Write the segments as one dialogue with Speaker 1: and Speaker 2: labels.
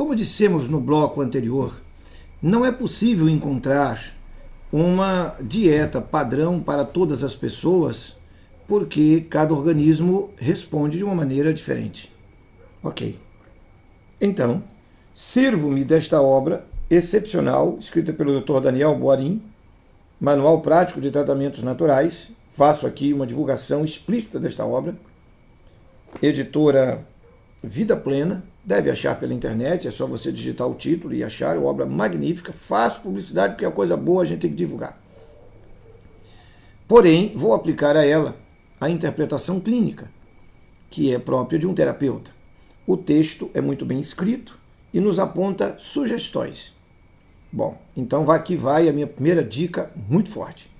Speaker 1: Como dissemos no bloco anterior, não é possível encontrar uma dieta padrão para todas as pessoas, porque cada organismo responde de uma maneira diferente. Ok. Então, sirvo-me desta obra excepcional, escrita pelo Dr. Daniel Boarin, Manual Prático de Tratamentos Naturais. Faço aqui uma divulgação explícita desta obra. Editora Vida Plena, deve achar pela internet, é só você digitar o título e achar. É uma obra magnífica, faço publicidade porque é coisa boa, a gente tem que divulgar. Porém, vou aplicar a ela a interpretação clínica, que é própria de um terapeuta. O texto é muito bem escrito e nos aponta sugestões. Bom, então aqui vai a minha primeira dica muito forte.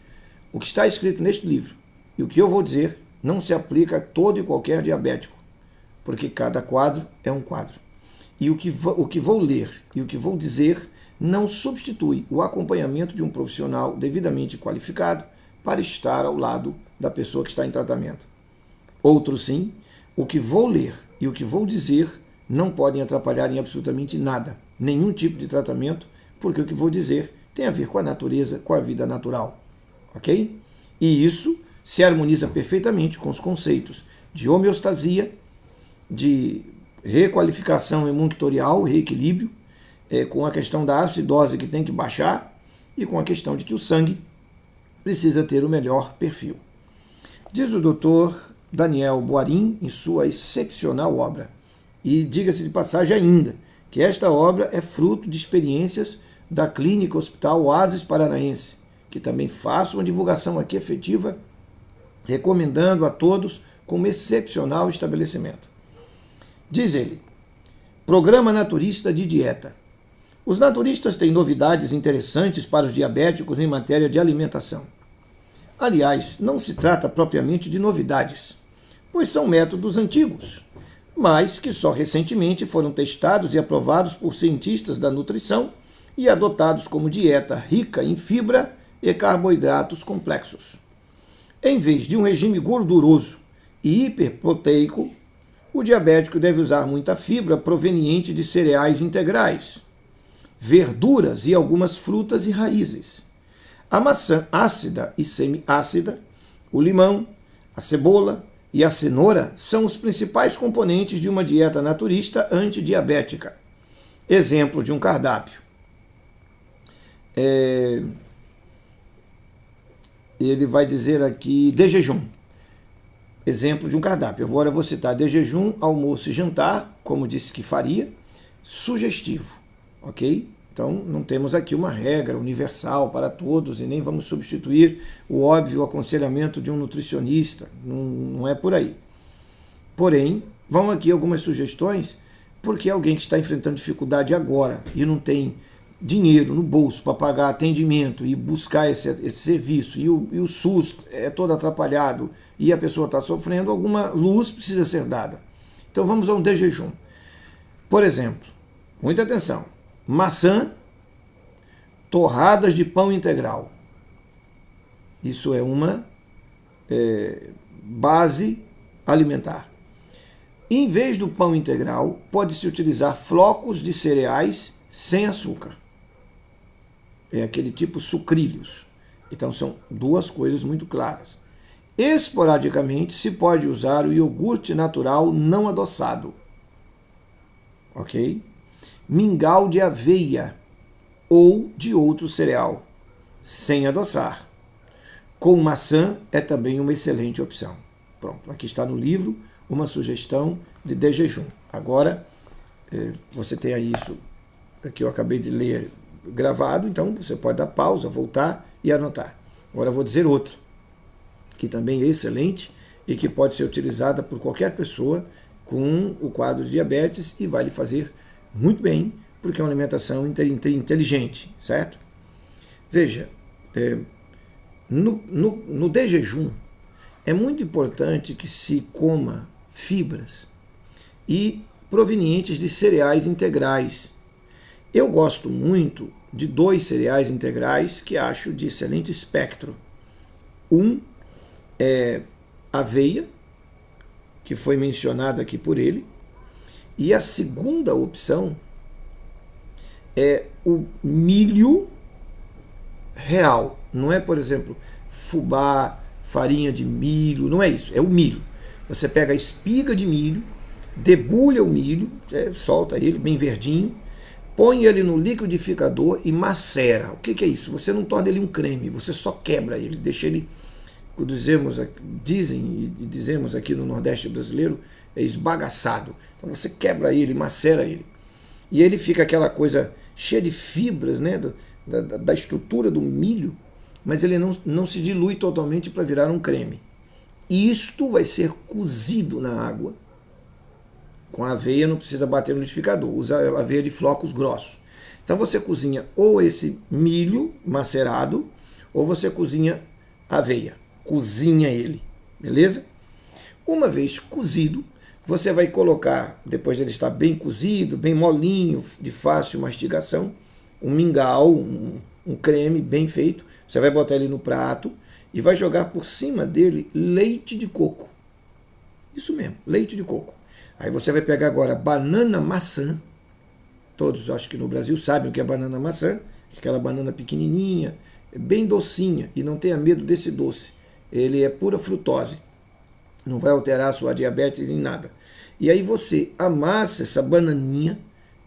Speaker 1: O que está escrito neste livro e o que eu vou dizer não se aplica a todo e qualquer diabético, porque cada quadro é um quadro. E o que vou ler e o que vou dizer não substitui o acompanhamento de um profissional devidamente qualificado para estar ao lado da pessoa que está em tratamento. Outro sim, o que vou ler e o que vou dizer não podem atrapalhar em absolutamente nada, nenhum tipo de tratamento, porque o que vou dizer tem a ver com a natureza, com a vida natural. Ok? E isso se harmoniza perfeitamente com os conceitos de homeostasia, de requalificação imunitorial, reequilíbrio, com a questão da acidose que tem que baixar e com a questão de que o sangue precisa ter o melhor perfil. Diz o Dr. Daniel Boarin em sua excepcional obra, e diga-se de passagem ainda, que esta obra é fruto de experiências da Clínica Hospital Oásis Paranaense, que também faço uma divulgação aqui efetiva, recomendando a todos como excepcional estabelecimento. Diz ele, Programa Naturista de Dieta. Os naturistas têm novidades interessantes para os diabéticos em matéria de alimentação. Aliás, não se trata propriamente de novidades, pois são métodos antigos, mas que só recentemente foram testados e aprovados por cientistas da nutrição e adotados como dieta rica em fibra e carboidratos complexos. Em vez de um regime gorduroso e hiperproteico, o diabético deve usar muita fibra proveniente de cereais integrais, verduras e algumas frutas e raízes. A maçã ácida e semiácida, o limão, a cebola e a cenoura são os principais componentes de uma dieta naturista antidiabética. Exemplo de um cardápio. Ele vai dizer aqui de jejum. Exemplo de um cardápio. Agora eu vou citar de jejum, almoço e jantar, como disse que faria, sugestivo, ok? Então não temos aqui uma regra universal para todos e nem vamos substituir o óbvio aconselhamento de um nutricionista, não é por aí. Porém, vão aqui algumas sugestões, porque alguém que está enfrentando dificuldade agora e não tem dinheiro no bolso para pagar atendimento e buscar esse serviço, e o SUS é todo atrapalhado e a pessoa está sofrendo, alguma luz precisa ser dada. Então vamos a um de jejum. Por exemplo, muita atenção, maçã, torradas de pão integral. Isso é uma base alimentar. Em vez do pão integral, pode-se utilizar flocos de cereais sem açúcar. É aquele tipo sucrilhos. Então são duas coisas muito claras. Esporadicamente se pode usar o iogurte natural não adoçado. Ok? Mingau de aveia ou de outro cereal, sem adoçar. Com maçã é também uma excelente opção. Pronto, aqui está no livro uma sugestão de jejum. Agora, você tem aí isso que eu acabei de ler gravado, então você pode dar pausa, voltar e anotar. Agora eu vou dizer outra, que também é excelente e que pode ser utilizada por qualquer pessoa com o quadro de diabetes e vai lhe fazer muito bem, porque é uma alimentação inteligente, certo? Veja, no de jejum, é muito importante que se coma fibras e provenientes de cereais integrais. Eu gosto muito de 2 cereais integrais que acho de excelente espectro. Um é aveia, que foi mencionada aqui por ele, e a segunda opção é o milho real. Não é, por exemplo, fubá, farinha de milho, não é isso, é o milho. Você pega a espiga de milho, debulha o milho, solta ele bem verdinho, põe ele no liquidificador e macera. O que é isso? Você não torna ele um creme, você só quebra ele, deixa ele, dizemos aqui no Nordeste brasileiro, é esbagaçado. Então você quebra ele, macera ele. E ele fica aquela coisa cheia de fibras, né, da estrutura do milho, mas ele não se dilui totalmente para virar um creme. Isto vai ser cozido na água. Com a aveia não precisa bater no liquidificador, usa aveia de flocos grossos. Então você cozinha ou esse milho macerado, ou você cozinha aveia. Cozinha ele, beleza? Uma vez cozido, você vai colocar, depois dele estar bem cozido, bem molinho, de fácil mastigação, um mingau, um creme bem feito. Você vai botar ele no prato e vai jogar por cima dele leite de coco. Isso mesmo, leite de coco. Aí você vai pegar agora banana maçã. Todos, acho que no Brasil, sabem o que é banana maçã. Aquela banana pequenininha, bem docinha. E não tenha medo desse doce. Ele é pura frutose. Não vai alterar a sua diabetes em nada. E aí você amassa essa bananinha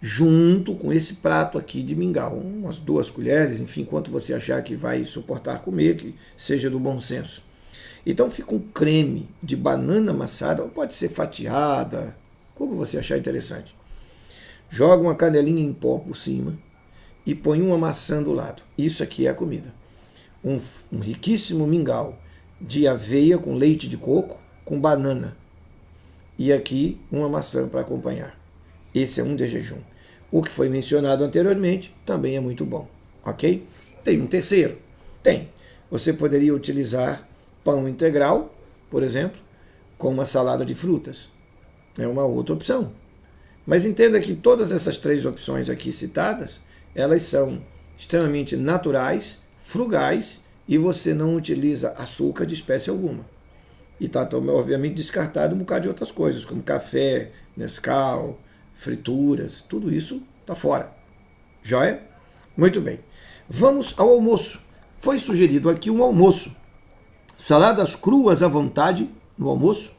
Speaker 1: junto com esse prato aqui de mingau. Umas 2 colheres, enfim, quanto você achar que vai suportar comer, que seja do bom senso. Então fica um creme de banana amassada, pode ser fatiada, como você achar interessante. Joga uma canelinha em pó por cima e põe uma maçã do lado. Isso aqui é a comida. Um riquíssimo mingau de aveia com leite de coco, com banana. E aqui uma maçã para acompanhar. Esse é um de jejum. O que foi mencionado anteriormente também é muito bom, ok? Tem um terceiro? Tem. Você poderia utilizar pão integral, por exemplo, com uma salada de frutas. É uma outra opção. Mas entenda que todas essas 3 opções aqui citadas, elas são extremamente naturais, frugais, e você não utiliza açúcar de espécie alguma. E está, obviamente, descartado um bocado de outras coisas, como café, Nescau, frituras, tudo isso está fora. Joia? Muito bem. Vamos ao almoço. Foi sugerido aqui um almoço. Saladas cruas à vontade no almoço,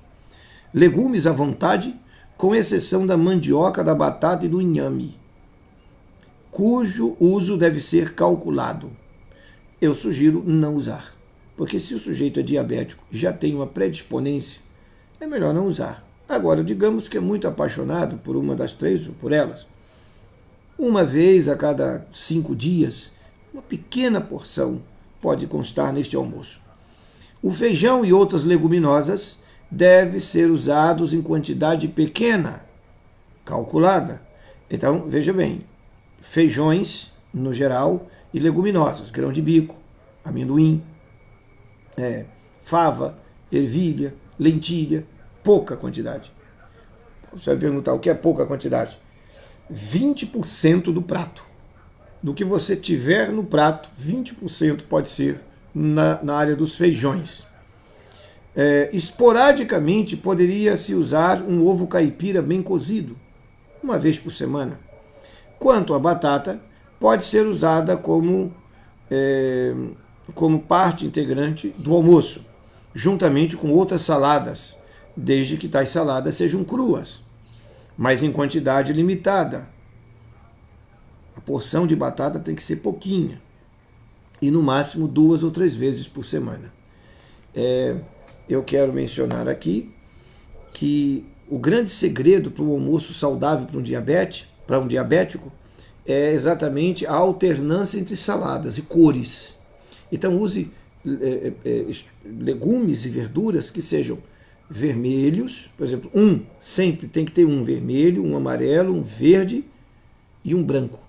Speaker 1: legumes à vontade, com exceção da mandioca, da batata e do inhame, cujo uso deve ser calculado. Eu sugiro não usar, porque se o sujeito é diabético, já tem uma predisponência, é melhor não usar. Agora, digamos que é muito apaixonado por uma das 3 ou por elas. Uma vez a cada 5 dias, uma pequena porção pode constar neste almoço. O feijão e outras leguminosas devem ser usados em quantidade pequena, calculada. Então, veja bem, feijões, no geral, e leguminosas, grão de bico, amendoim, fava, ervilha, lentilha, pouca quantidade. Você vai perguntar o que é pouca quantidade? 20% do prato. Do que você tiver no prato, 20% pode ser na área dos feijões. Esporadicamente poderia-se usar um ovo caipira bem cozido, uma vez por semana. Quanto à batata, pode ser usada como parte integrante do almoço, juntamente com outras saladas, desde que tais saladas sejam cruas, mas em quantidade limitada. A porção de batata tem que ser pouquinha, e no máximo 2 ou 3 vezes por semana. Eu quero mencionar aqui que o grande segredo para um almoço saudável para um diabético é exatamente a alternância entre saladas e cores. Então use legumes e verduras que sejam vermelhos, por exemplo, sempre tem que ter um vermelho, um amarelo, um verde e um branco.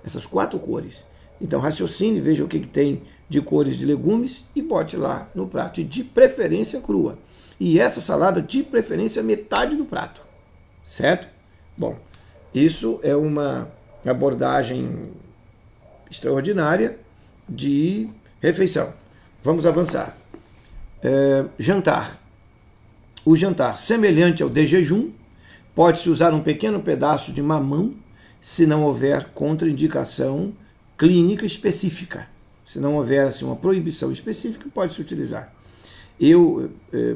Speaker 1: Essas 4 cores. Então raciocine, veja o que tem de cores de legumes e bote lá no prato, e de preferência crua. E essa salada, de preferência, metade do prato. Certo? Bom, isso é uma abordagem extraordinária de refeição. Vamos avançar. Jantar. O jantar, semelhante ao de jejum, pode-se usar um pequeno pedaço de mamão se não houver contraindicação clínica específica. Se não houver assim, uma proibição específica, pode-se utilizar. Eu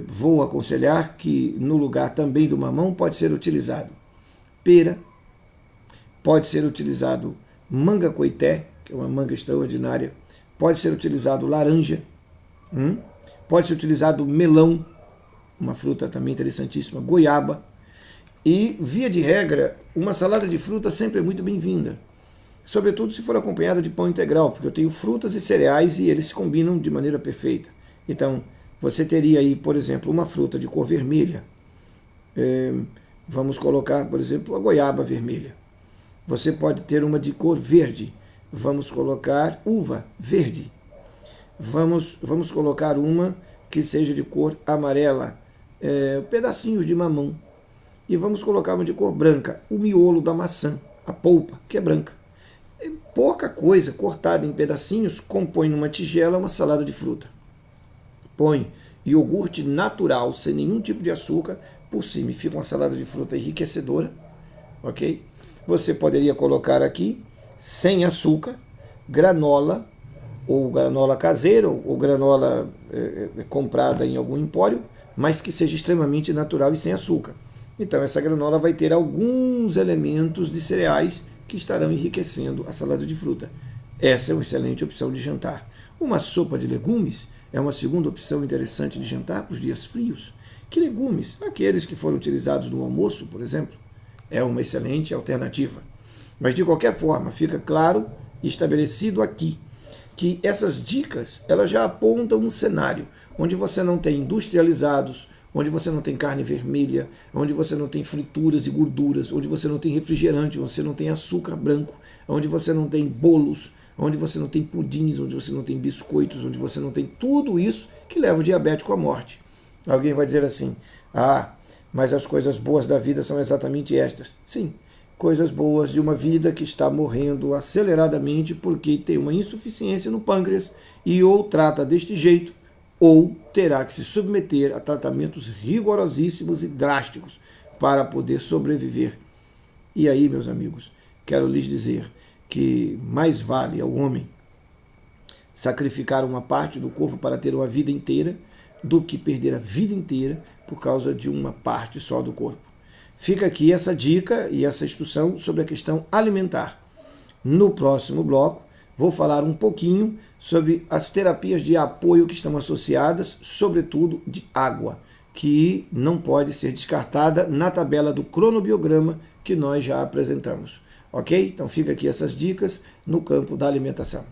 Speaker 1: vou aconselhar que no lugar também do mamão pode ser utilizado pera, pode ser utilizado manga coité, que é uma manga extraordinária, pode ser utilizado laranja, pode ser utilizado melão, uma fruta também interessantíssima, goiaba, e, via de regra, uma salada de fruta sempre é muito bem-vinda, sobretudo se for acompanhada de pão integral, porque eu tenho frutas e cereais e eles se combinam de maneira perfeita. Então, você teria aí, por exemplo, uma fruta de cor vermelha, vamos colocar, por exemplo, a goiaba vermelha. Você pode ter uma de cor verde, vamos colocar uva verde. Vamos colocar uma que seja de cor amarela, pedacinhos de mamão. E vamos colocar uma de cor branca, o miolo da maçã, a polpa, que é branca. Pouca coisa cortada em pedacinhos compõe numa tigela uma salada de fruta. Põe iogurte natural, sem nenhum tipo de açúcar, por cima, e fica uma salada de fruta enriquecedora, ok? Você poderia colocar aqui, sem açúcar, granola, ou granola caseira, ou granola comprada em algum empório, mas que seja extremamente natural e sem açúcar. Então essa granola vai ter alguns elementos de cereais que estarão enriquecendo a salada de fruta. Essa é uma excelente opção de jantar. Uma sopa de legumes é uma segunda opção interessante de jantar para os dias frios. Que legumes? Aqueles que foram utilizados no almoço, por exemplo, é uma excelente alternativa. Mas de qualquer forma, fica claro e estabelecido aqui que essas dicas elas já apontam um cenário onde você não tem industrializados, onde você não tem carne vermelha, onde você não tem frituras e gorduras, onde você não tem refrigerante, onde você não tem açúcar branco, onde você não tem bolos, onde você não tem pudins, onde você não tem biscoitos, onde você não tem tudo isso que leva o diabético à morte. Alguém vai dizer assim, mas as coisas boas da vida são exatamente estas. Sim, coisas boas de uma vida que está morrendo aceleradamente porque tem uma insuficiência no pâncreas e ou trata deste jeito, ou terá que se submeter a tratamentos rigorosíssimos e drásticos para poder sobreviver. E aí, meus amigos, quero lhes dizer que mais vale ao homem sacrificar uma parte do corpo para ter uma vida inteira do que perder a vida inteira por causa de uma parte só do corpo. Fica aqui essa dica e essa instrução sobre a questão alimentar. No próximo bloco, vou falar um pouquinho sobre as terapias de apoio que estão associadas, sobretudo de água, que não pode ser descartada na tabela do cronobiograma que nós já apresentamos. Ok? Então fica aqui essas dicas no campo da alimentação.